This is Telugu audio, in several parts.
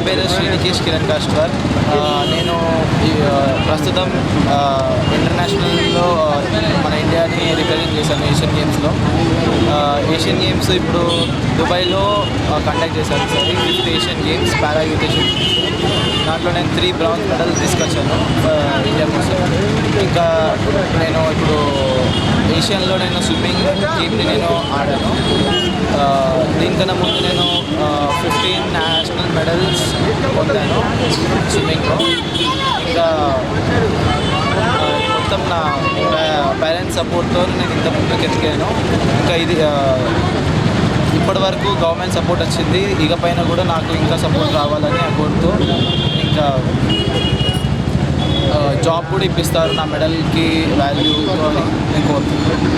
పేరు శ్రీనికేష్ కిరణ్ కాస్ట్వార్. నేను ప్రస్తుతం ఇంటర్నేషనల్లో మన ఇండియాని రిప్రజెంట్ చేశాను ఏషియన్ గేమ్స్ ఇప్పుడు దుబాయ్లో కండక్ట్ చేశాను సార్. 5th ఏషియన్ గేమ్స్ పారా యూత్ ఏషియన్ గేమ్స్. దాంట్లో నేను 3 బ్రాంజ్ మెడల్స్ తీసుకొచ్చాను ఇండియా కోసం. ఇంకా నేను ఇప్పుడు ఏషియన్లో నేను స్విమ్మింగ్ టీమ్ని నేను ఆడాను. దీనికన్నా ముందు నేను 15 నేషనల్ మెడల్స్ పొందాను స్విమ్మింగ్లో. ఇంకా మొత్తం నా పేరెంట్స్ సపోర్ట్తో నేను ఇంత ముందుకు ఎదిగాను. ఇంకా ఇది ఇప్పటి వరకు గవర్నమెంట్ సపోర్ట్ వచ్చింది, ఇక పైన కూడా నాకు ఇంకా సపోర్ట్ రావాలని కోరుతూ ఇంకా జాబ్ కూడా ఇప్పిస్తారు నా మెడల్కి వాల్యూ అని నేను కోరుతున్నాను.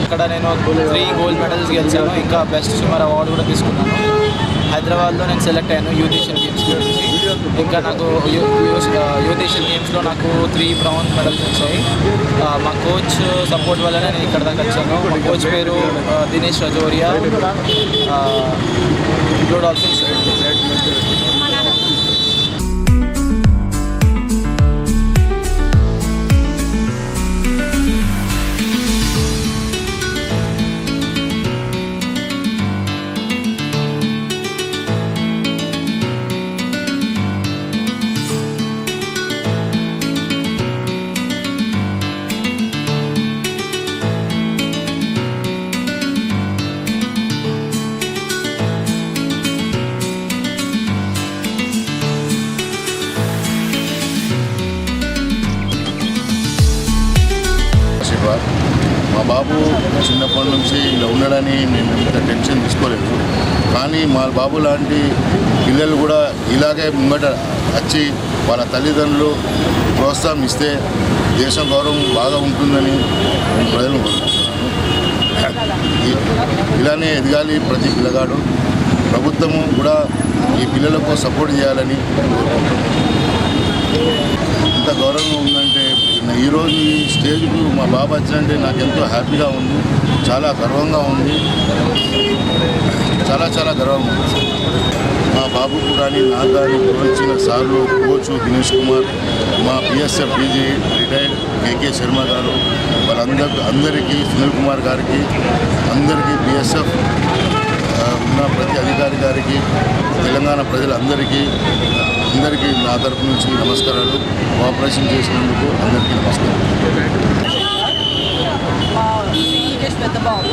ఇక్కడ నేను 3 గోల్డ్ మెడల్స్ గెలిచాను. ఇంకా బెస్ట్ స్విమ్మర్ అవార్డు కూడా తీసుకున్నాను. హైదరాబాద్లో నేను సెలెక్ట్ అయ్యాను యూత్ ఏషియన్ గేమ్స్ గురించి. ఇంకా నాకు యూత్ ఏషియన్ గేమ్స్లో నాకు 3 బ్రాంజ్ మెడల్స్ వచ్చాయి. మా కోచ్ సపోర్ట్ వల్లనే నేను ఇక్కడ దాకా వచ్చాను. మా కోచ్ పేరు దినేష్ రజోరియా. Blue dolphins. మా బాబు చిన్నప్పటి నుంచి ఇలా ఉండడని మేము ఇంత టెన్షన్ తీసుకోలేదు. కానీ మా బాబు లాంటి పిల్లలు కూడా ఇలాగే ముంగట వచ్చి వాళ్ళ తల్లిదండ్రులు ప్రోత్సాహం ఇస్తే దేశం గౌరవం బాగా ఉంటుందని నేను ప్రజలను కోరుకుంటున్నాను. ఇలానే ఎదగాలి ప్రతి పిల్లగాడు. ప్రభుత్వము కూడా ఈ పిల్లలకు సపోర్ట్ చేయాలని కోరుకుంటున్నాను. ఇంత గౌరవంగా ఉందంటే ఈరోజు ఈ స్టేజ్కు మా బాబు వచ్చిందంటే నాకు ఎంతో హ్యాపీగా ఉంది, చాలా గర్వంగా ఉంది, చాలా గర్వంగా ఉంది. మా బాబుకు కానీ నాకు కానీ ప్రోత్సహించిన సార్లు కోచ్ దినేష్ కుమార్, మా బిఎస్ఎఫ్ పీజీ రిటైర్డ్ కేకే శర్మ గారు, అందరికీ సునీల్ కుమార్ గారికి, అందరికీ బిఎస్ఎఫ్ ఉన్న ప్రతి అధికారి గారికి, తెలంగాణ ప్రజలందరికీ నా తరపు నుంచి నమస్కారాలు. కోఆపరేషన్ చేసినందుకు అందరికీ నమస్కారం. పెద్ద బాబు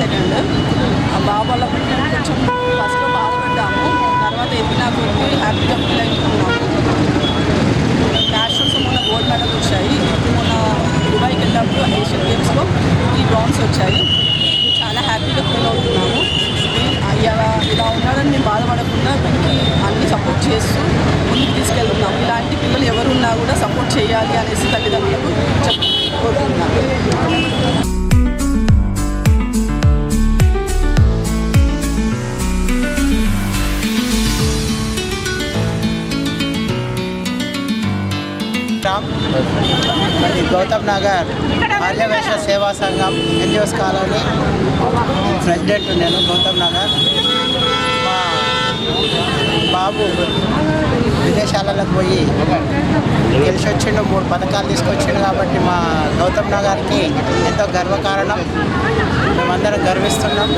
సెకండ్ ఆ బాబు వల్ల కొంచెం ఫస్ట్లో బాధపడ్డాము, తర్వాత ఎదిగినా కొద్ది హ్యాపీగా ఫీల్ అవుతున్నాము. నేషనల్స్ మొన్న గోల్డ్ మెడల్ వచ్చాయి. మొన్న దుబాయ్కి వెళ్ళినప్పుడు ఏషియన్ గేమ్స్లో 3 బ్రాంజ్ వచ్చాయి. చాలా హ్యాపీగా ఫీల్ అవుతున్నాము. ఇలా ఉన్నాడని మేము బాధపడకుండా వీరికి అన్ని సపోర్ట్ చేస్తూ ముందుకు తీసుకెళ్తున్నాము. ఇలాంటి పిల్లలు ఎవరున్నా కూడా సపోర్ట్ చేయాలి అనేసి తల్లిదండ్రులకు కోరుతున్నాను. అది గౌతమ్ నగర్ ఆర్యవైశ్య సేవా సంఘం ఎన్జిఓస్ కాలనీ ప్రెసిడెంట్ నేను. గౌతమ్ నగర్ మా బాబు విదేశాలకు పోయి గెలిచి వచ్చిండు, 3 పథకాలు తీసుకొచ్చిండు. కాబట్టి మా గౌతమ్ నగర్కి ఎంతో గర్వకారణం. మేమందరం గర్విస్తున్నాం.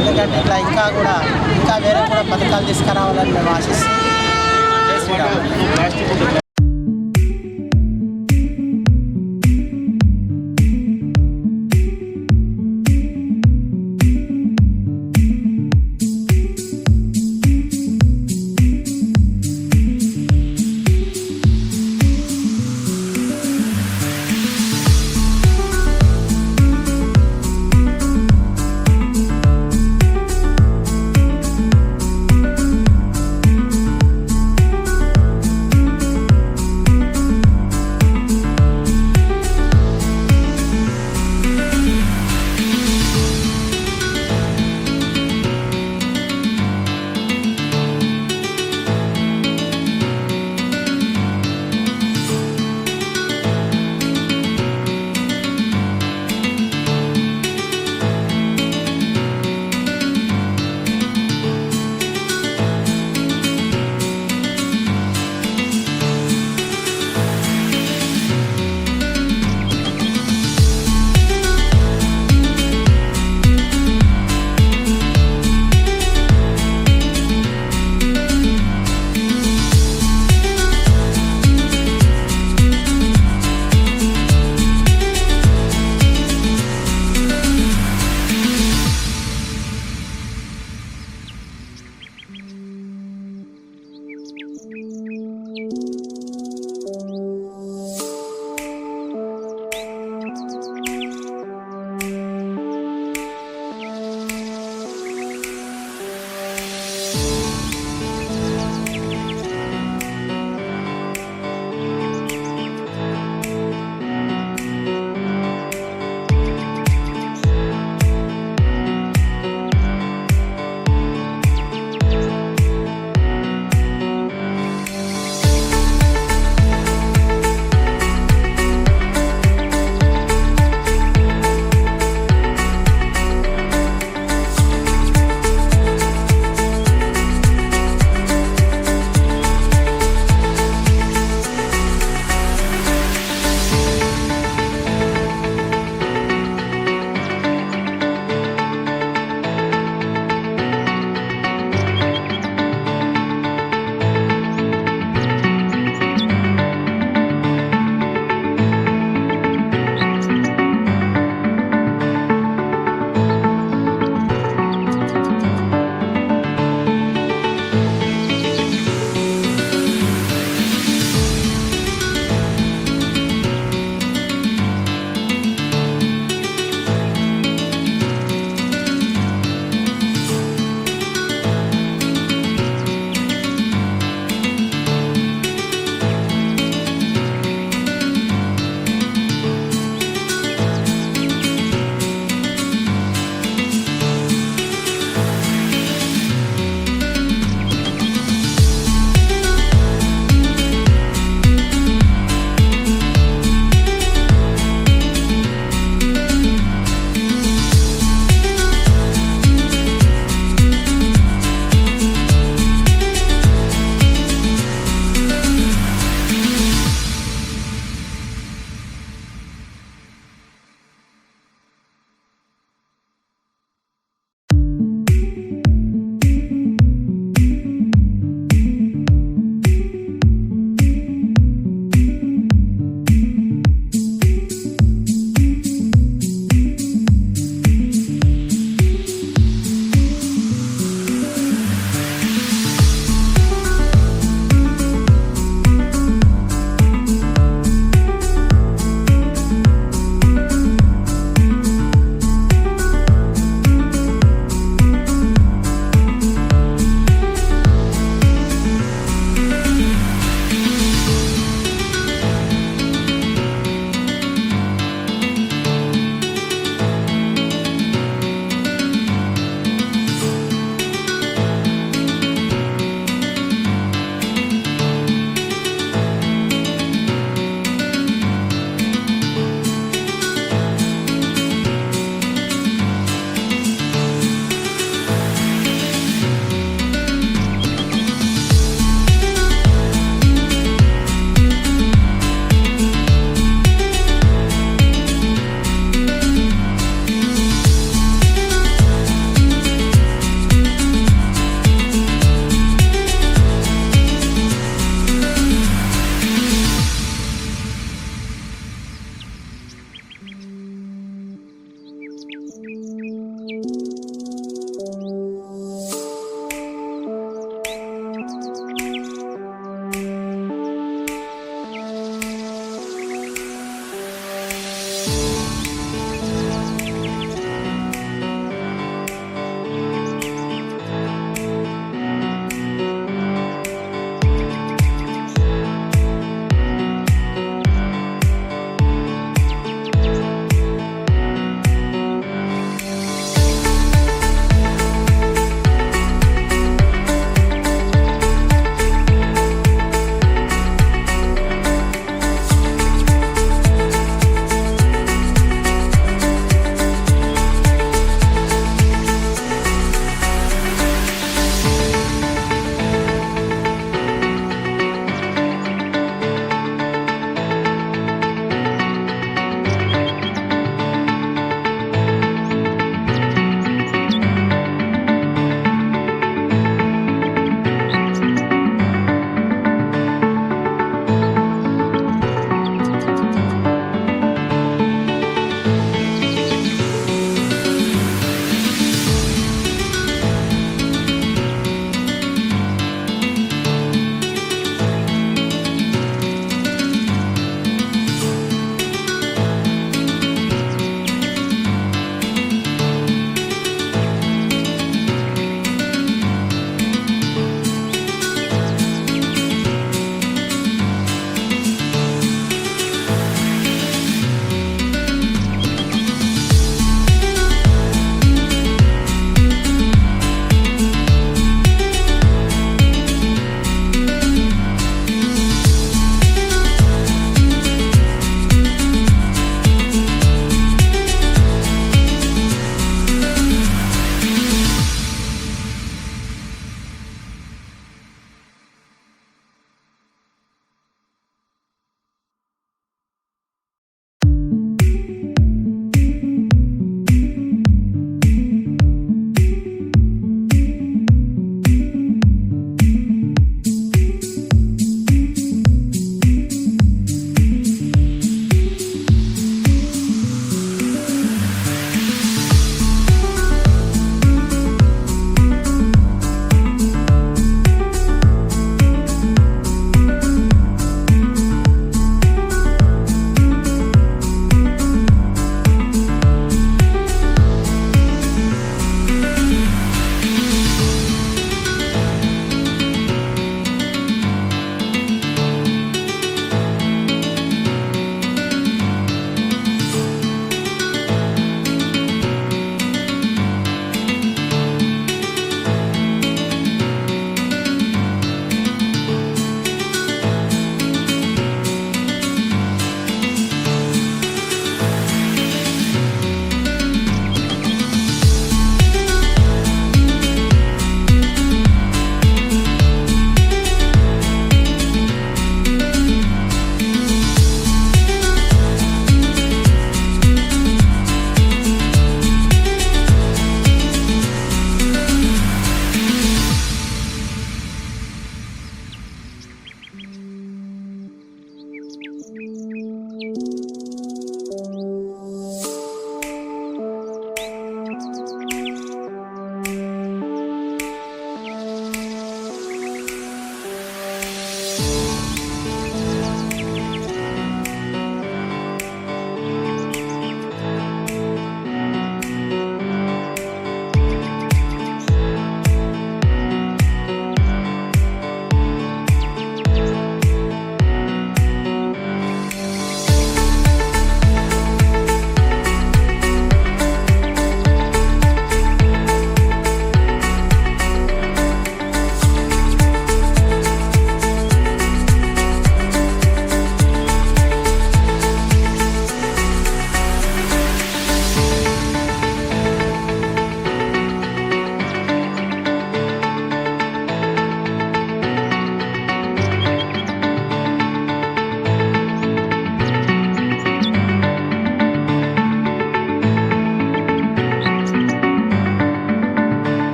ఎందుకంటే ఇట్లా ఇంకా వేరే కూడా పథకాలు తీసుకురావాలని మేము ఆశిస్తున్నాం. జై శ్రీరామ్.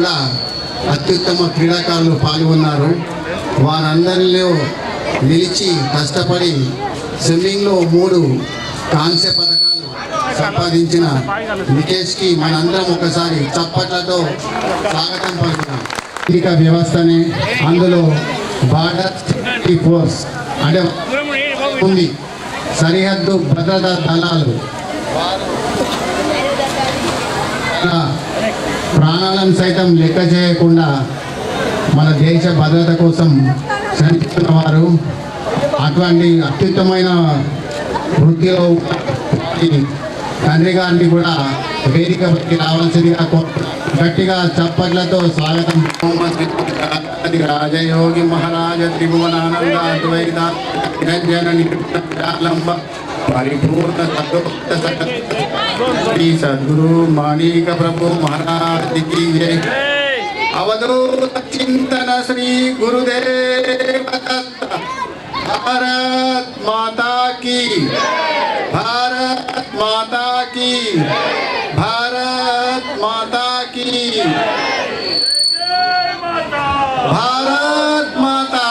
కూడా అత్యుత్తమ క్రీడాకారులు పాల్గొన్నారు. వారందరిలో నిలిచి కష్టపడి స్విమ్మింగ్లో 3 కాంస్య పథకాలు సంపాదించిన నికేష్కి మనందరం ఒకసారి చప్పట్లతో స్వాగతం పలుకుతాం. సైనిక వ్యవస్థనే అందులో బార్డర్ ఫోర్స్ అంటే ఉంది, సరిహద్దు భద్రతా దళాలు ప్రాణాలను సైతం లెక్క చేయకుండా మన దేశ భద్రత కోసం చనిపోతున్న వారు. అటువంటి అత్యుత్తమైన వృత్తిలో తండ్రి గారిని కూడా వేదికపైకి రావాల్సిందిగా గట్టిగా చప్పట్లతో స్వాగతం. రాజయోగి మహారాజ త్రిభువనానంద అద్వైత నిరంజన నిరంబ పరిపూర్ణ శ్రీ సద్గురు మాణిక ప్రభు మహారాజ్ की जय. अवधूत चिंतन श्री गुरुदेव दत्त. भारत माता की, भारत माता की, भारत माता की, भारत माता.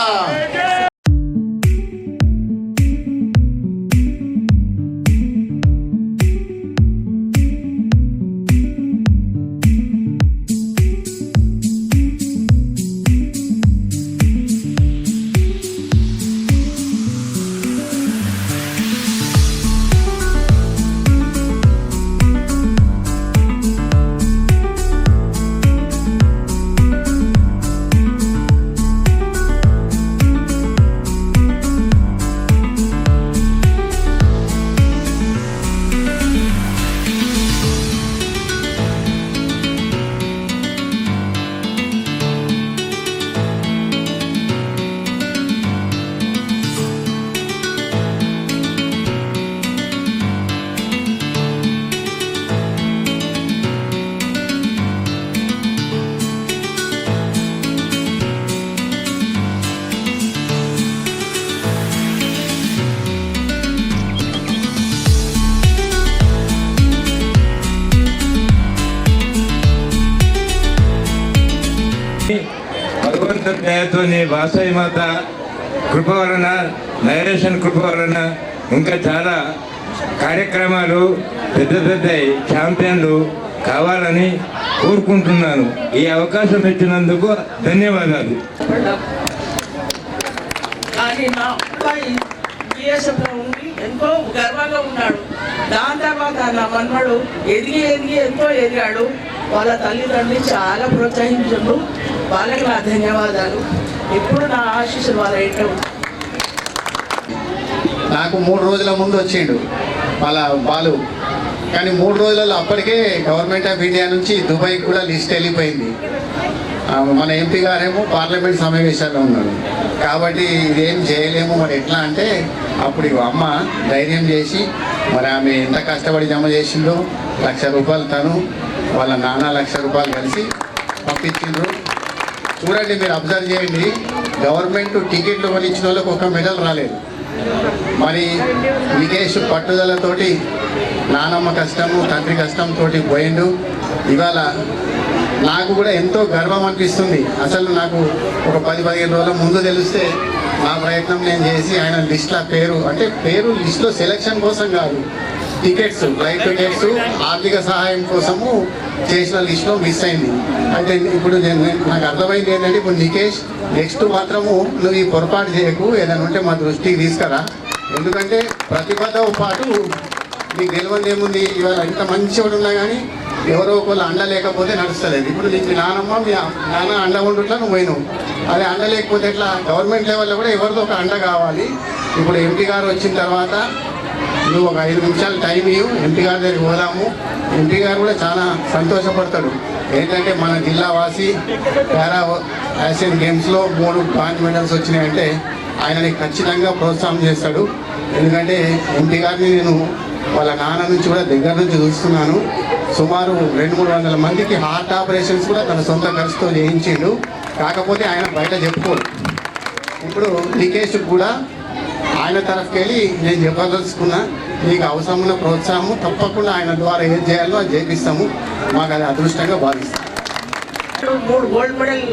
భగవంతుడి దయతోని వాసవి మాత కృప వలన, నైరేషన్ కృప వలన ఇంకా చాలా కార్యక్రమాలు పెద్ద ఛాంపియన్లు కావాలని కోరుకుంటున్నాను. ఈ అవకాశం ఇచ్చినందుకు ధన్యవాదాలు. కానీ నా అబ్బాయి బిఎస్ఎఫ్లో ఉండి ఎంతో గర్వంగా ఉన్నాడు. దాని తర్వాత నా మన్మడు ఎదిగి ఎంతో ఎదిగాడు. వాళ్ళ తల్లిదండ్రులు చాలా ప్రోత్సహించారు. వాళ్ళకి నా ధన్యవాదాలు. ఇప్పుడు నా ఆశీస్సులు వాళ్ళ ఇంట్లో. నాకు 3 రోజుల ముందు వచ్చిండు వాళ్ళ బాలు, కానీ 3 రోజులలో అప్పటికే గవర్నమెంట్ ఆఫ్ ఇండియా నుంచి దుబాయ్కి కూడా లిస్ట్ వెళ్ళిపోయింది. మన ఎంపీ గారేమో పార్లమెంట్ సమావేశాల్లో ఉన్నాడు. కాబట్టి ఇదేం చేయలేము, మరి ఎట్లా అంటే అప్పుడు అమ్మ ధైర్యం చేసి మరి ఆమె ఎంత కష్టపడి జమ చేసిందో ₹1,00,000 తను వాళ్ళ నాన్న ₹1,00,000 కలిసి పంపించిండ్రు. చూడండి, మీరు అబ్జర్వ్ చేయండి, గవర్నమెంట్ టికెట్లు కొనిచ్చిన వాళ్ళకి ఒక మెడల్ రాలేదు. మరి నికేష్ పట్టుదలతోటి నానమ్మ కష్టము తండ్రి కష్టంతో పోయిండు. ఇవాళ నాకు కూడా ఎంతో గర్వం అనిపిస్తుంది. అసలు నాకు ఒక 10-15 రోజుల ముందు తెలిస్తే నా ప్రయత్నం నేను చేసి ఆయన లిస్ట్లో పేరు లిస్ట్లో సెలెక్షన్ కోసం కాదు, టికెట్స్, ఫ్లైట్ టికెట్స్, ఆర్థిక సహాయం కోసము చేసిన లిస్ట్లో మిస్ అయింది. అయితే ఇప్పుడు నాకు అర్థమైంది ఏంటంటే, ఇప్పుడు నికేష్ నెక్స్ట్ మాత్రము నువ్వు ఈ పొరపాటు చేయకు, ఏదైనా ఉంటే మా దృష్టికి తీసుకురా. ఎందుకంటే ప్రతిభతో పాటు నీకు తెలియదు ఏముంది. ఇవాళ ఇంత మంచివాడు ఉన్నా కానీ ఎవరో ఒకళ్ళు అండ లేకపోతే నడుస్తలేదు. ఇప్పుడు నీకు మీ నానమ్మ మీ నాన్న అండ ఉండుట్లా నువ్వు పోయినావు, అదే అండ లేకపోతే ఎట్లా? గవర్నమెంట్ లెవెల్లో కూడా ఎవరిదో ఒక అండ కావాలి. ఇప్పుడు ఎంపీ గారు వచ్చిన తర్వాత నువ్వు ఒక 5 నిమిషాలు టైం ఇవ్వు, ఎంపీ గారి దగ్గరికి పోదాము. ఎంపీ గారు కూడా చాలా సంతోషపడతాడు. ఏంటంటే మన జిల్లా వాసి పారా ఆసియన్ గేమ్స్లో 3 బ్రాంజ్ మెడల్స్ వచ్చినాయంటే ఆయనని ఖచ్చితంగా ప్రోత్సాహం చేస్తాడు. ఎందుకంటే ఎంపీ గారిని నేను వాళ్ళ నాన్న నుంచి కూడా దగ్గర నుంచి చూస్తున్నాను. సుమారు 200-300 మందికి హార్ట్ ఆపరేషన్స్ కూడా తన సొంత ఖర్చుతో చేయించిండు. కాకపోతే ఆయన బయట చెప్పుకోడు. ఇప్పుడు నికేష్ కూడా ఆయన తరఫుకి వెళ్ళి నేను చెప్పదలుచుకున్నా, నీకు అవసరమైన ప్రోత్సాహము తప్పకుండా ఆయన ద్వారా ఏం చేయాలో అది చేపిస్తాము. మాకు అది అదృష్టంగా భావిస్తాం. 3 గోల్డ్ మెడల్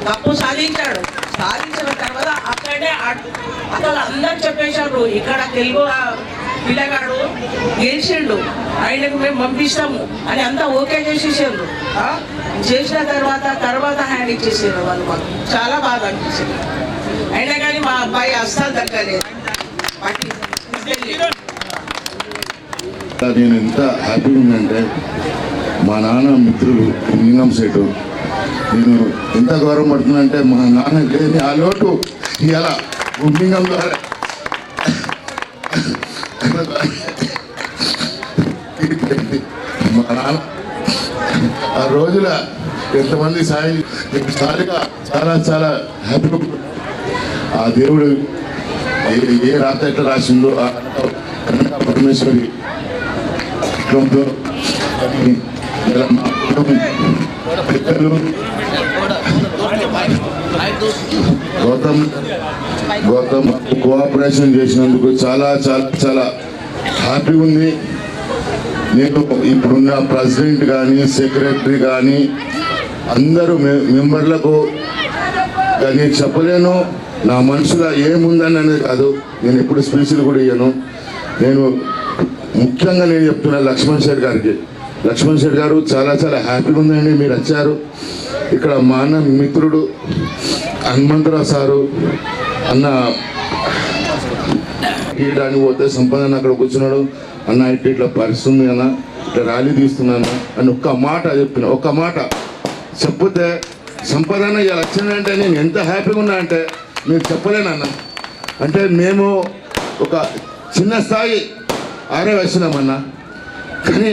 కప్పు సాధించాడు. సాధించిన తర్వాత అక్కడే అసలు అందరు చెప్పేశారు ఇక్కడ తెలుగు పిల్లగాడు గెలిచిండు, ఆయనకు మేము పంపిస్తాము అని అంతా ఓకే చేసేసారు. చేసిన తర్వాత హ్యాండ్ ఇచ్చేసారు వాళ్ళు. మాకు చాలా బాగా అనిపించింది. అయినా కానీ మా అబ్బాయి అస్సలు దక్కలేదు. నేను ఎంత హ్యాపీగా ఉందంటే మా నాన్న మిత్రులు లింగం సేటు, నేను ఎంత గౌరవం పడుతున్నానంటే మా నాన్న లేని ఆ లోటు ఇలా లింగం ద్వారా మా నాన్న ఆ రోజుల ఎంతమంది సారిగా చాలా చాలా హ్యాపీగా ఆ దేవుడు ఏ రాత ఎట్లా రాసిందో ఆ కన్నడ పరమేశ్వరి గౌతమ్ కోఆపరేషన్ చేసినందుకు చాలా చాలా చాలా హ్యాపీగా ఉంది. నేను ఇప్పుడున్న ప్రెసిడెంట్ కానీ సెక్రటరీ కానీ అందరూ మెంబర్లకు నేను చెప్పలేను, నా మనసులో ఏముందని అనేది కాదు. నేను ఎప్పుడు స్పీచ్లు కూడా ఇయ్యను. నేను ముఖ్యంగా నేను చెప్తున్నా లక్ష్మణ్ షెట్ గారికి. లక్ష్మణ్ షెట్ గారు చాలా చాలా హ్యాపీగా ఉందండి మీరు వచ్చారు. ఇక్కడ మా అన్న మిత్రుడు హనుమంతరావు సారు అన్న తీయడానికి పోతే సంపదన అక్కడ కూర్చున్నాడు. అన్న ఇట్లా పరిస్థితుంది అన్న, ఇట్లా ర్యాలీ తీస్తున్నాను అని ఒక్క మాట చెప్పిన. ఒక్క మాట చెప్తే సంపదన ఇలా వచ్చిందంటే నేను ఎంత హ్యాపీగా ఉన్నా అంటే మీరు చెప్పలేనన్న. అంటే మేము ఒక చిన్న స్థాయి ఆర్యవైశ్యమన్నా, కానీ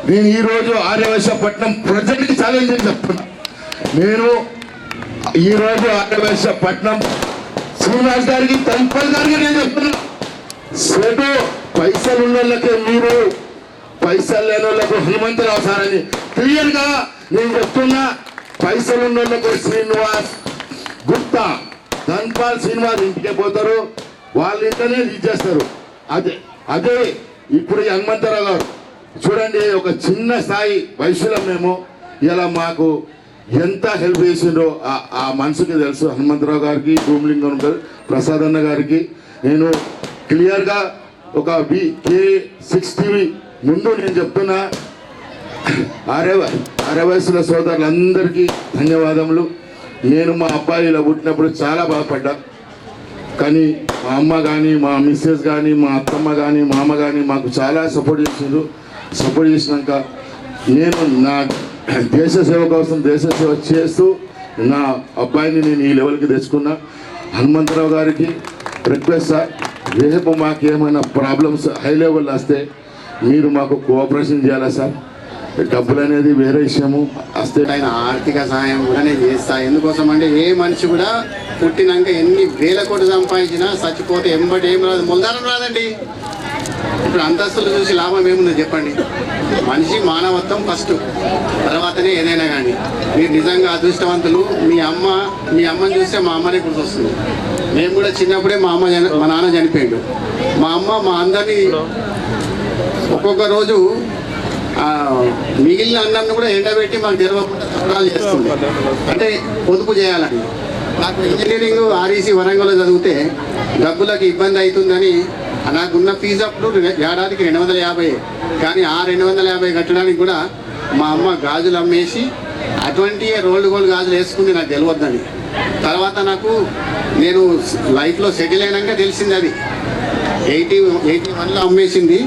నేను ఈరోజు ఆర్యవైశ్యపట్నం ప్రజెంట్కి ఛాలెంజ్ అని చెప్తున్నా. నేను ఈరోజు ఆర్యవైశ్యపట్నం శ్రీనివాస్ గారికి తంపల్ గారికి నేను చెప్తున్నా, సేటు పైసలు ఉన్న వాళ్ళకే మీరు, పైసలు లేని వాళ్ళకు హనుమంతరావు సార్ అని క్లియర్గా నేను చెప్తున్నా. పైసలు ఉన్న వాళ్ళకు శ్రీనివాస్ గుప్తా, ధన్పాల్ శ్రీనివాస్ ఇంటికే పోతారు, వాళ్ళ ఇంట్లోనే లీడ్ చేస్తారు. అదే ఇప్పుడు హనుమంతరావు గారు చూడండి, ఒక చిన్న స్థాయి వైశ్యులం మేము. ఇలా మాకు ఎంత హెల్ప్ చేసిండ్రో ఆ మనసుకి తెలుసు. హనుమంతరావు గారికి, భూమిలింగం గారు, ప్రసాద్ అన్న గారికి నేను క్లియర్గా ఒక K6 TV ముందు నేను చెప్తున్నా. ఆర్యవైశ్యుల సోదరులందరికీ ధన్యవాదములు. నేను మా అబ్బాయి ఇలా పుట్టినప్పుడు చాలా బాధపడ్డా, కానీ మా అమ్మ కానీ, మా మిస్సెస్ కానీ, మా అత్తమ్మ కానీ, మా అమ్మ కానీ మాకు చాలా సపోర్ట్ చేసిండ్రు. సపోర్ట్ చేసినాక నేను నా దేశ సేవ కోసం దేశ సేవ చేస్తూ నా అబ్బాయిని నేను ఈ లెవెల్కి తెచ్చుకున్నా. హనుమంతరావు గారికి రిక్వెస్ట్ సార్, రేపు మాకు ఏమైనా ప్రాబ్లమ్స్ హై లెవెల్ వస్తే మీరు మాకు కోఆపరేషన్ చేయాలా సార్. డబ్బులు అనేది వేరే విషయము వస్తే ఆయన ఆర్థిక సహాయం కూడా నేను చేస్తా. ఎందుకోసం అంటే ఏ మనిషి కూడా పుట్టినాక ఎన్ని వేల కోట్లు సంపాదించినా చచ్చిపోతే ఎంబటి ఏం రాదు, మొలదారం రాదండి. ఇప్పుడు అంతస్తులు చూసి లాభం ఏముందో చెప్పండి. మనిషి మానవత్వం ఫస్ట్, తర్వాతనే ఏదైనా కానీ. మీరు నిజంగా అదృష్టవంతులు. మీ అమ్మని చూస్తే మా అమ్మనే గుర్తొస్తుంది. మేము కూడా చిన్నప్పుడే మా నాన్న చనిపోయాడు. మా అమ్మ మా అందరినీ ఒక్కొక్క రోజు మిగిలిన అన్నం కూడా ఎండబెట్టి మాకు తెరవకుండా తప్పడాలు చేస్తుంది. అంటే పొదుపు చేయాలని. నాకు ఇంజనీరింగ్ REC వరంగల్లో చదివితే డబ్బులకు ఇబ్బంది అవుతుందని నాకున్న ఫీజు అప్పుడు ఏడాదికి 250. కానీ ఆ 250 కట్టడానికి కూడా మా అమ్మ గాజులు అమ్మేసి అటువంటి రోల్డ్ గోల్డ్ గాజులు వేసుకుంది, నాకు తెలియద్దని. తర్వాత నేను లైఫ్లో సెటిల్ అయినాక తెలిసింది. అది 81లో అమ్మేసింది,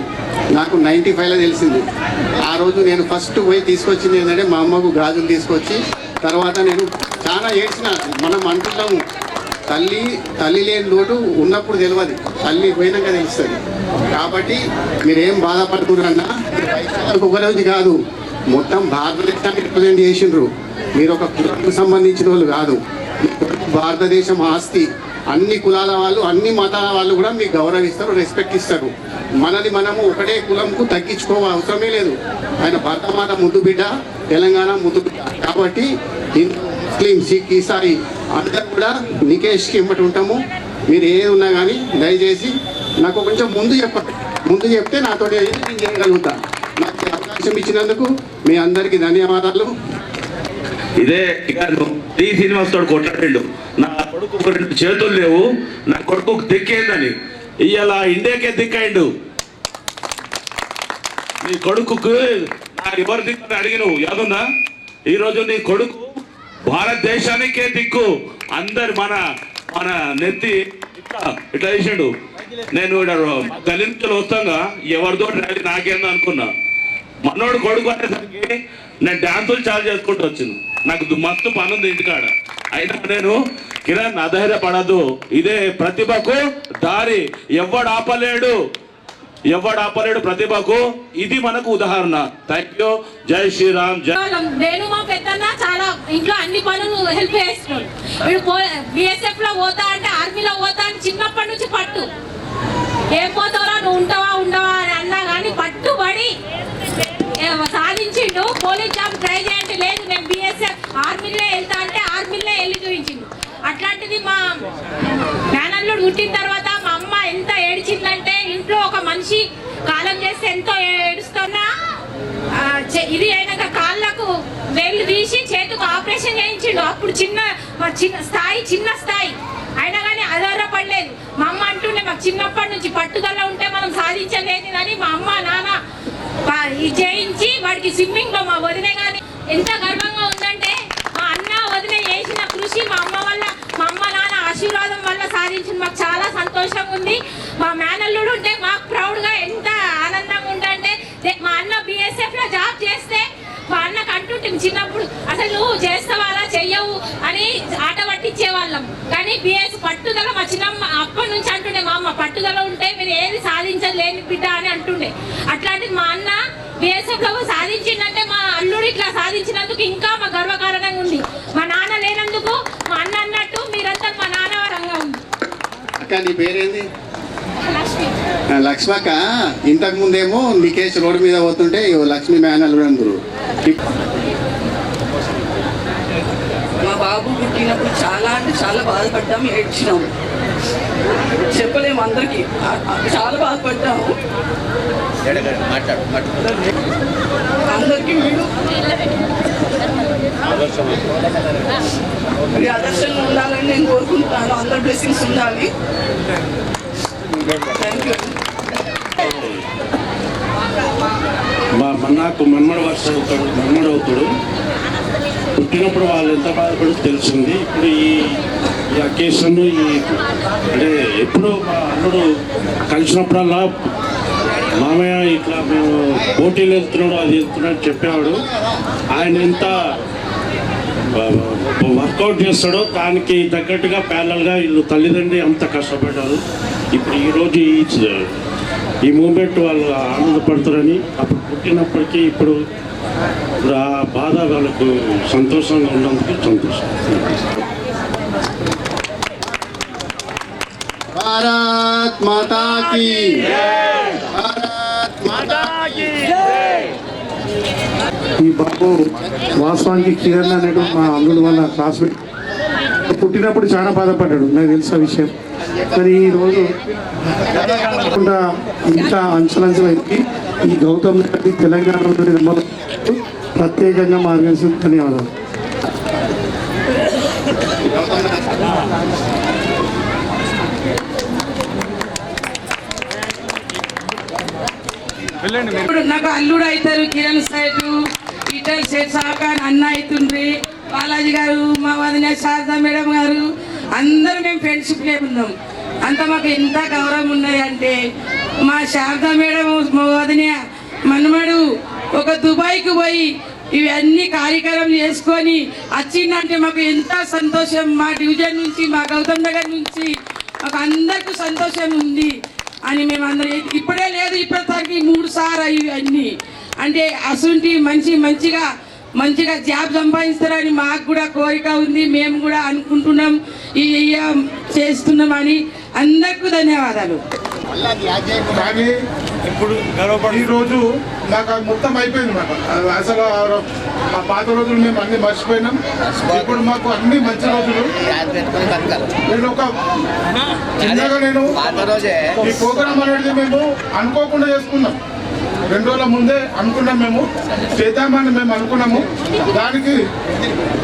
నాకు 95లో తెలిసింది. ఆ రోజు నేను ఫస్ట్ పోయి తీసుకొచ్చింది ఏంటంటే మా అమ్మకు గాజులు తీసుకొచ్చి, తర్వాత నేను చాలా ఏడ్చిన. మనం అంటున్నాము తల్లి లేని లోటు ఉన్నప్పుడు తెలియదు, తల్లి పోయినాక తెలుస్తుంది. కాబట్టి మీరేం బాధపడుతున్నారన్నా, ఒక రోజు కాదు, మొత్తం భారతదేశాన్ని రిప్రజెంట్ చేసిండ్రు. మీరు ఒక కులానికి సంబంధించిన వాళ్ళు కాదు, భారతదేశం ఆస్తి. అన్ని కులాల వాళ్ళు, అన్ని మతాల వాళ్ళు కూడా మీకు గౌరవిస్తారు, రెస్పెక్ట్ ఇస్తారు. మనము ఒకటే కులంకు తగ్గించుకోవడం అవసరమే లేదు. ఆయన భారతమాత ముద్దు బిడ్డ, తెలంగాణ ముద్దు బిడ్డ. కాబట్టి హిందూ, ముస్లిం, సిక్, ఈసాయి అందరూ కూడా నికేష్కి ఇమ్మటి ఉంటాము. మీరు ఏది ఉన్నా కానీ దయచేసి నాకు కొంచెం ముందు చెప్పండి. ముందు చెప్తే నాతో నేను చేయగలుగుతాను. నాకు అవకాశం అవకాశం ఇచ్చినందుకు మీ అందరికీ ధన్యవాదాలు. ఇదే ఇక టీ శ్రీనివాస్ తోడు కొట్లాడిండు, నా కొడుకు 2 చేతులు లేవు, నా కొడుకు దిక్కేందని. ఇవాళ ఇండియాకే దిక్కైండు. నీ కొడుకుకు నాకు ఎవరు దిక్కు అడిగినవు యాదుందా? ఈరోజు నీ కొడుకు భారతదేశానికే దిక్కు. అందరు మన నెత్తి ఇట్లా చేసిండు. నేను తల్లి నుంచి వస్తాగా ఎవరితో ర్యాలీ నాకేందో అనుకున్నా. మనోడు కొడుకు అనేసరికి నేను డాన్సులు చాలు చేసుకుంటూ వచ్చింది. నాకు మస్తు పనుంది ఇంటికాడ. అయినా నేను కిరణ్ అధైర్యపడద్దు, ఇదే ప్రతిభకు దారి, ఎవడు ఆపలేడు ప్రతిభకు. ఇది మనకు ఉదాహరణ. Thank you. జై శ్రీరామ్. నేను మా పెద్దన్న చాలా ఇంట్లో అన్ని పనులు హెల్ప్ చేస్తున్నాడు. వీడు బిఎస్ఎఫ్ లో పోతా అంటే, ఆర్మీలో పోతా అంటే చిన్నప్పటి నుంచి పట్టు. ఏం పోతావరా, నువ్వు ఉండవా అని అన్నా కానీ పట్టుబడి సాధించిండు. పోలీస్ జాబ్ ట్రై చేయండి, లేదు నేను బిఎస్ఎఫ్ ఆర్మీలో వెళ్తా అంటే ఆర్మీలో వెళ్ళి చూపించిండు. అట్లాంటిది మా మేనల్లుడు పుట్టిన తర్వాత మా అమ్మ ఎంత ఏడ్చిందంటే, ఇంట్లో ఒక మనిషి కాలం చేస్తే ఎంతో ఏడుస్తున్నా ఇది అయినాక కాళ్ళకు వేళ్ళు తీసి చేతుకు ఆపరేషన్ చేయించిండు. అప్పుడు చిన్న స్థాయి అయినా కానీ ఆధారపడలేదు. మా అమ్మ అంటుండే, మాకు చిన్నప్పటి నుంచి పట్టుదల ఉంటే మనం సాధించలేదు అని మా అమ్మ నాన్న చేయించి వాడికి స్విమ్మింగ్ లో మా వదిన కానీ ఎంత గర్వంగా ఉందంటే, మా అన్న వదిన చేసిన కృషి మా అమ్మ వల్ల, మా అమ్మ నాన్న ఆశీర్వాదం వల్ల సాధించింది. మాకు చాలా సంతోషంగా ఉంది. మా మేనల్లుడు ఉంటే మాకు ప్రౌడ్ గా ఎంత ఆనందంగా ఉందంటే, మా అన్న బిఎస్ఎఫ్ లో జాబ్ చేస్తే మా అన్నకు అంటుంటే చిన్నప్పుడు, అసలు నువ్వు చేస్తావా చెయ్యవు అని ఆట పట్టించే వాళ్ళం. కానీ బిఎస్ పట్టుదల మా చిన్నమ్మ అప్పటి నుంచి అంటుండే, మా అమ్మ పట్టుదల ఉంటే మీరు ఏది సాధించలేని బిడ్డ అని అంటుండే. అట్లాంటిది మా అన్న బిఎస్ఎఫ్ లో సాధించిందంటే, మా అల్లుడు ఇట్లా సాధించినందుకు ఇంకా మా గర్వకారణంగా ఉంది. మా నాన్న లేనందుకు మా అన్న అన్నట్టు మీరంతా మా నాన్న వరంగా ఉంది. అక్క నీ పేరేంది? లక్ష్మక్క. ఇంతకు ముందేమో నికేష్ రోడ్డు మీద పోతుంటే లక్ష్మీ మేనల్లుడు అందరు. మా బాబు పుట్టినప్పుడు చాలా అంటే చాలా బాధపడ్డాం, ఏడ్చినాము, చెప్పలేము అందరికీ. చాలా బాధపడ్డాము అందరికీ. వీడు ఆదర్శంగా ఉండాలని నేను కోరుకుంటున్నాను. అందరి బ్లెస్సింగ్స్ ఉండాలి. Thank you. నాకు మన్మడు అవుతాడు. పుట్టినప్పుడు వాళ్ళు ఎంత బాధపడి తెలిసింది. ఇప్పుడు ఈ అకేషన్ అంటే ఎప్పుడు మా అల్లుడు కలిసినప్పుడల్లా మామయ్య ఇట్లా మేము పోటీలు వెళ్తున్నాడు, అది వెళ్తున్నాడు చెప్పేవాడు. ఆయన ఎంత వర్కౌట్ చేస్తాడో దానికి తగ్గట్టుగా ప్యారల్గా వీళ్ళు తల్లిదండ్రి అంత కష్టపడ్డారు. ఇప్పుడు ఈరోజు ఈ మూమెంట్ వాళ్ళు ఆనందపడతారని, అప్పుడు పుట్టినప్పటికీ ఇప్పుడు ఆ బాధ వాళ్ళకు సంతోషంగా ఉన్నందుకు సంతోషం. భారత్ మాతా కీ, భారత్ మాతా కీ. ఈ బాబు వాస్తవానికి కిరణ్ అనేటు మా అల్లుడు వల్ల క్లాస్మేట్. పుట్టినప్పుడు చాలా బాధపడ్డాడు, నాకు తెలిసిన విషయం. కానీ ఈరోజు ఇంత అంచలంచలకి ఈ గౌతమ్ రెడ్డి తెలంగాణ ప్రత్యేకంగా మా ఆర్గనైజేషన్ ధన్యవాదాలు. ఇప్పుడు నాకు అల్లుడు అవుతారు కిరణ్ సైటు ఇటల్ సెట్ సహకారం అన్న అవుతుండ్రి. బాలాజీ గారు, మా వదిన శారదా మేడం గారు, అందరూ మేము ఫ్రెండ్షిప్లే ఉన్నాం. అంత మాకు ఎంత గౌరవం ఉన్నది అంటే, మా శారదా మేడం మా వదిన మనమడు ఒక దుబాయ్కి పోయి ఇవన్నీ కార్యక్రమం చేసుకొని వచ్చిందంటే మాకు ఎంత సంతోషం. మా డివిజన్ నుంచి, మా గౌతమ్ నగర్ నుంచి మాకు అందరికీ సంతోషం ఉంది అని మేము అందరం. ఇప్పుడే లేదు, ఇప్పటికి 3 సార్లు ఇవన్నీ అంటే అసుంటి మంచిగా జాబ్ సంపాదిస్తారని మాకు కూడా కోరిక ఉంది. మేము కూడా అనుకుంటున్నాం, చేస్తున్నామని. అందరికీ ధన్యవాదాలు. కానీ ఇప్పుడు ఈరోజు నాకు మొత్తం అయిపోయింది. మాకు అసలు ఆ పాత రోజులు మేము అన్ని మర్చిపోయినాం. ఇప్పుడు మాకు అన్ని మంచి రోజులు. నేను ఒక చిన్నగా ఈ ప్రోగ్రామ్ అనేది మేము అనుకోకుండా చేసుకున్నాం. 2 రోజుల ముందే అనుకున్నాం, మేము చేద్దామని మేము అనుకున్నాము. దానికి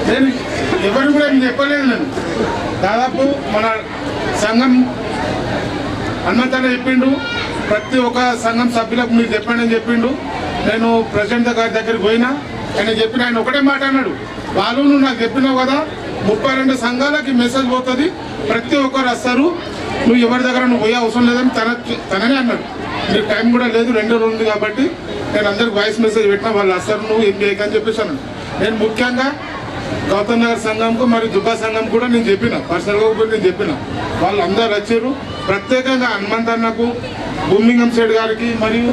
నేను ఎవరు కూడా ఏం చెప్పలేదు. నేను దాదాపు మన సంఘం హనుమంతన్న చెప్పిండు, ప్రతి ఒక్క సంఘం సభ్యులకు మీరు చెప్పండి అని చెప్పిండు. నేను ప్రెసిడెంట్ గారి దగ్గరికి పోయినా, ఆయన చెప్పిన ఆయన ఒకటే మాట అన్నాడు, వాళ్ళు నువ్వు నాకు చెప్పినావు కదా 32 సంఘాలకి మెసేజ్ పోతుంది, ప్రతి ఒక్కరు వస్తారు, నువ్వు ఎవరి దగ్గర నువ్వు పోయే అవసరం లేదని తననే అన్నాడు. నీకు టైం కూడా లేదు, 2 రోజులు ఉంది కాబట్టి నేను అందరికి వాయిస్ మెసేజ్ పెట్టినా వాళ్ళు వస్తారు, నువ్వు ఏం చేయకని చెప్పేసి అన్నాడు. నేను ముఖ్యంగా గౌతమ్ నగర్ సంఘంకు మరియు దుబ్బా సంఘం కూడా నేను చెప్పిన, పర్సనల్గా కూడా నేను చెప్పిన. వాళ్ళు అందరు వచ్చారు. ప్రత్యేకంగా హనుమంతన్నకు, భూమింగం సేడ్ గారికి మరియు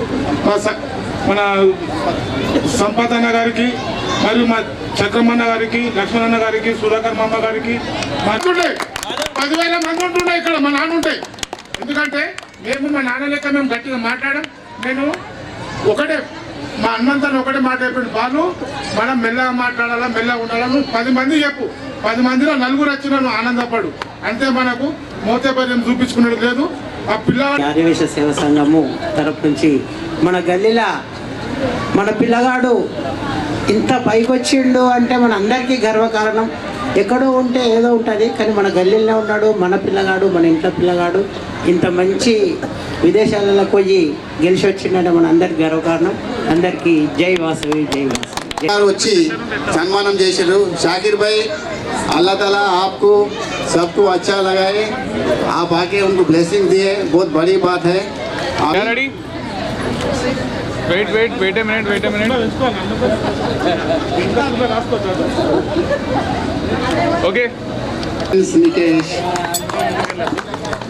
మన సంపదన్న గారికి మరియు మా చక్రమన్న గారికి, లక్ష్మణన్న గారికి, సుధాకర్ మామ గారికి ఉంటుండే 10,000 మంది ఉంటుండే ఇక్కడ మా నాన్న ఉంటాయి. ఎందుకంటే మేము మా నాన్న లెక్క మేము గట్టిగా మాట్లాడాం. నేను ఒకటే మా హనుమంతన్న ఒకటే మాట చెప్పిండు, వాళ్ళు మనం మెల్లగా మాట్లాడాలా, మెల్లగా ఉండాలా, నువ్వు 10 మంది చెప్పు, 10 మందిలో 4 వచ్చినా నువ్వు ఆనందపడు, అంతే. మనకు మోతేపర్యం చూపించుకునేది లేదు. ఆ పిల్లవాడు ఆర్యవేశ సేవా సంఘము తరపు నుంచి మన గల్లీలా మన పిల్లగాడు ఇంత పైకి వచ్చిండు అంటే మన అందరికీ గర్వకారణం. ఎక్కడో ఉంటే ఏదో ఉంటుంది, కానీ మన గల్లీలో ఉన్నాడు మన పిల్లగాడు, మన ఇంట్లో పిల్లగాడు ఇంత మంచి విదేశాలలో పోయి గెలిచి వచ్చిందంటే మన అందరికి గర్వకారణం. అందరికీ జై వాసవి, జై వాసవి. వచ్చి సన్మానం చేశారు. షాకిర్ భాయ్, अल्लाह ताला आपको सबको अच्छा लगाए, आप आके उनको ब्लेसिंग दिए, बहुत बड़ी बात है. Ready? Wait a minute. Okay. Nikesh,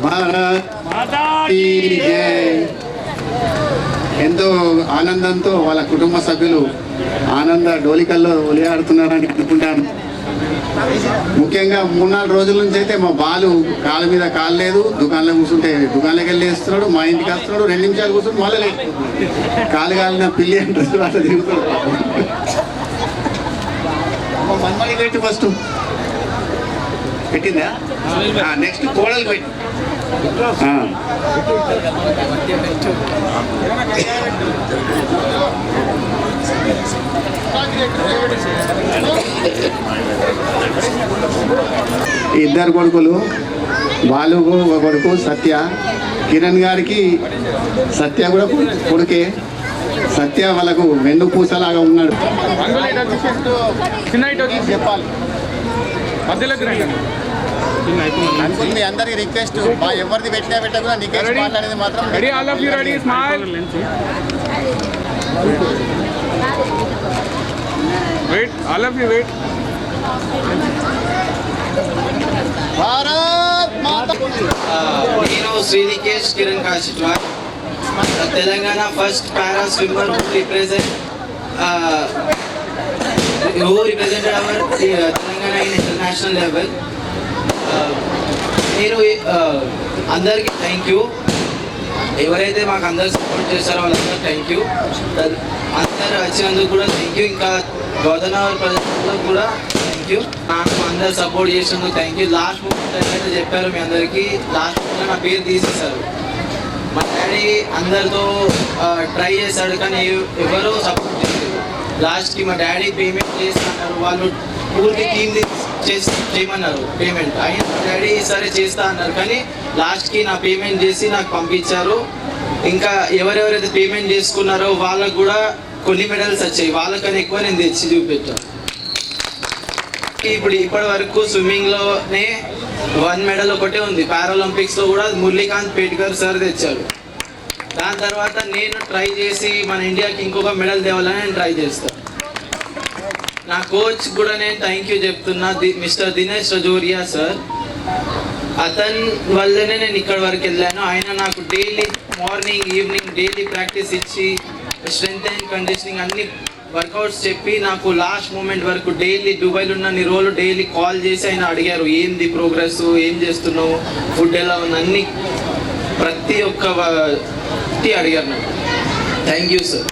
Bharat Mata की जय. ఎంతో ఆనందంతో వాళ్ళ కుటుంబ సభ్యులు ఆనంద డోలికల్లో ఒలియాడుతున్నారని అనుకుంటాను. ముఖ్యంగా 3-4 రోజుల నుంచి అయితే మా బాలు కాళ్ళ మీద కాలు లేదు, దుకాణంలో కూర్చుంటే దుకాణంలోకి వెళ్ళి వేస్తున్నాడు, మా ఇంటికి వస్తున్నాడు, 2 నిమిషాలు కూర్చుంటే మళ్ళీ లేదు, కాలు కాలిన పిల్లి అంటారు అట్లా తిరుగుతాడు. మన్మడి పెట్టి ఫస్ట్ పెట్టిందా, నెక్స్ట్ కోడలు పెట్టి ఇద్దరు కొడుకులు, బాలుకు ఒక కొడుకు సత్య. కిరణ్ గారికి సత్య కూడా కొడుకే. సత్య వాళ్ళకు వెండు పూసలాగా ఉన్నాడు. చెప్పాలి అనుకుని మీ అందరికి రిక్వెస్ట్, మా ఎవరిది పెట్టినా పెట్టకుండా నికేష్ మాట్లాడేది మాత్రం వెయిట్. భారత్ మాతా. నేను Shrinikesh Kiran Kashitwar, Telangana first para swimmer who represented our Telangana in international level. నేను అందరికీ థ్యాంక్ యూ. ఎవరైతే మాకు అందరు సపోర్ట్ చేస్తారో వాళ్ళందరూ థ్యాంక్ యూ. అందరు వచ్చినందుకు కూడా థ్యాంక్ యూ. ఇంకా గోదావరి ప్రజలకు కూడా థ్యాంక్ యూ. నాకు అందరు సపోర్ట్ చేసినందుకు థ్యాంక్ యూ. లాస్ట్ మూమెంట్ అయితే చెప్పారు మీ అందరికీ, లాస్ట్ మూమెంట్ నా పేరు తీసేశారు. మా డాడీ అందరితో ట్రై చేశాడు కానీ ఎవరో సపోర్ట్ చేయలేదు. లాస్ట్కి మా డాడీ పేమెంట్ చేస్తున్నారు, వాళ్ళు పూర్తి టీమ్ని చేయమన్నారు పేమెంట్. అయినా మా డాడీ సరే చేస్తా అన్నారు కానీ లాస్ట్కి నా పేమెంట్ చేసి నాకు పంపించారు. ఇంకా ఎవరెవరైతే పేమెంట్ చేసుకున్నారో వాళ్ళకు కూడా కొన్ని మెడల్స్ వచ్చాయి, వాళ్ళకన్నా ఎక్కువ నేను తెచ్చి చూపెట్టాను. ఇప్పటి వరకు స్విమ్మింగ్లోనే 1 మెడల్ ఒకటే ఉంది. పారాలింపిక్స్లో కూడా మురళీకాంత్ పేట్కర్ సార్ తెచ్చారు. దాని తర్వాత నేను ట్రై చేసి మన ఇండియాకి ఇంకొక మెడల్ తేవాలని నేను ట్రై చేస్తాను. నా కోచ్ కూడా నేను థ్యాంక్ యూ చెప్తున్నా, మిస్టర్ దినేష్ రజోరియా సార్. అతని వల్లనే నేను ఇక్కడి వరకు వెళ్ళాను. ఆయన నాకు daily morning evening daily practice ఇచ్చి స్ట్రెంగ్త్ అండ్ కండిషనింగ్ అన్ని వర్కౌట్స్ చెప్పి నాకు లాస్ట్ మూమెంట్ వరకు డైలీ దుబాయ్లో ఉన్న రోజులు డైలీ కాల్ చేసి ఆయన అడిగారు ఏంది ప్రోగ్రెస్, ఏం చేస్తున్నావు, ఫుడ్ ఎలా ఉంది, అన్ని ప్రతి ఒక్క అడిగారు నాకు. Thank you sir.